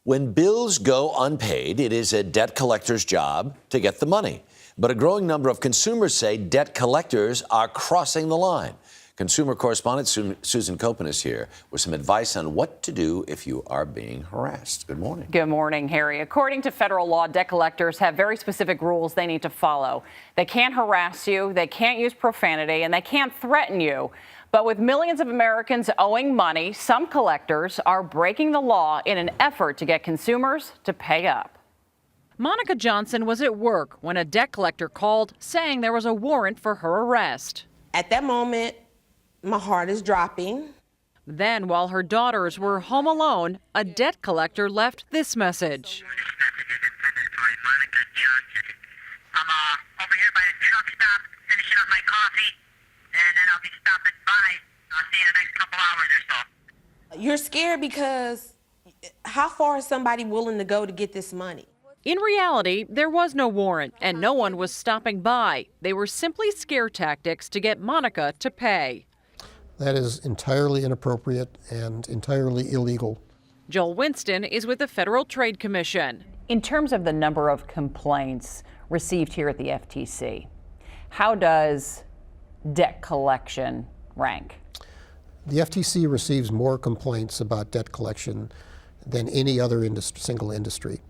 When bills go unpaid, it is a debt collector's job to get the money. But a growing number of consumers say debt collectors are crossing the line. Consumer correspondent Susan Koeppen is here with some advice on what to do if you are being harassed. Good morning. Good morning, Harry. According to federal law, debt collectors have very specific rules they need to follow. They can't harass you, they can't use profanity, and they can't threaten you. But with millions of Americans owing money, some collectors are breaking the law in an effort to get consumers to pay up. Monica Johnson was at work when a debt collector called saying there was a warrant for her arrest. At that moment, my heart is dropping. Then, while her daughters were home alone, a debt collector left this message. Monica Johnson. I'm over here by the truck stop, finishing up my coffee, and then I'll be stopping by. I'll see you in the next couple hours or so. You're scared because how far is somebody willing to go to get this money? In reality, there was no warrant, and no one was stopping by. They were simply scare tactics to get Monica to pay. That is entirely inappropriate and entirely illegal. Joel Winston is with the Federal Trade Commission. In terms of the number of complaints received here at the FTC, how does debt collection rank? The FTC receives more complaints about debt collection than any other single industry.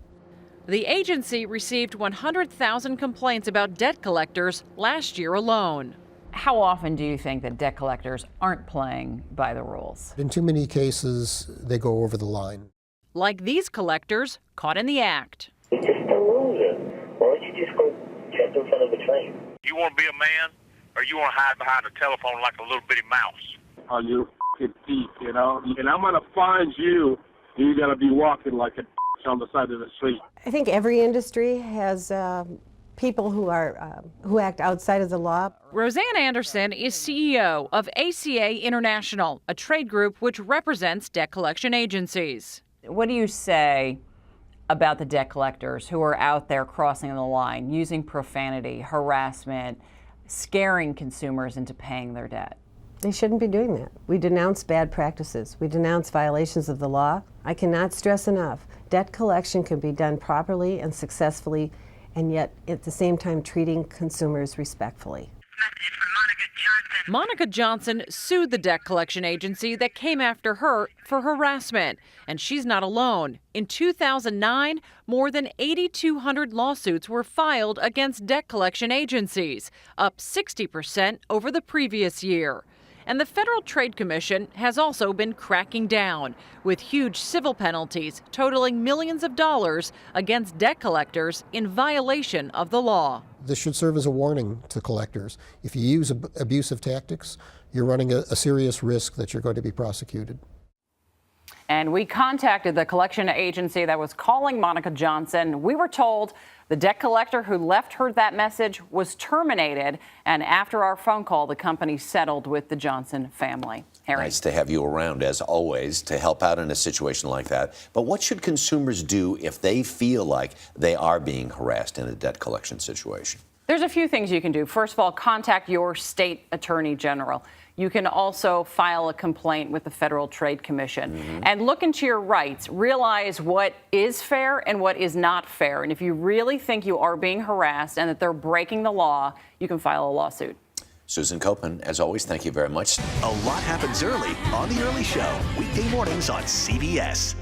The agency received 100,000 complaints about debt collectors last year alone. How often do you think that debt collectors aren't playing by the rules? In too many cases, they go over the line. Like these collectors caught in the act. You're just a loser. Why don't you just go jump in front of a train? You want to be a man, or you want to hide behind a telephone like a little bitty mouse? Oh, you f***ing thief, you know? And I'm going to find you, and you got to be walking like a on the side of the street. I think every industry has people who act outside of the law. Roseanne Anderson is CEO of ACA International, a trade group which represents debt collection agencies. What do you say about the debt collectors who are out there crossing the line, using profanity, harassment, scaring consumers into paying their debt? They shouldn't be doing that. We denounce bad practices. We denounce violations of the law. I cannot stress enough, debt collection can be done properly and successfully, and yet at the same time treating consumers respectfully. Monica Johnson sued the debt collection agency that came after her for harassment, and she's not alone. In 2009, more than 8,200 lawsuits were filed against debt collection agencies, up 60% over the previous year. And the Federal Trade Commission has also been cracking down, with huge civil penalties totaling millions of dollars against debt collectors in violation of the law. This should serve as a warning to collectors. If you use abusive tactics, you're running a serious risk that you're going to be prosecuted. And we contacted the collection agency that was calling Monica Johnson. We were told the debt collector who left her that message was terminated. And after our phone call, the company settled with the Johnson family. Harry. Nice to have you around, as always, to help out in a situation like that. But what should consumers do if they feel like they are being harassed in a debt collection situation? There's a few things you can do. First of all, contact your state attorney general. You can also file a complaint with the Federal Trade Commission and look into your rights. Realize what is fair and what is not fair. And if you really think you are being harassed and that they're breaking the law, you can file a lawsuit. Susan Koeppen, as always, thank you very much. A lot happens early on The Early Show, weekday mornings on CBS.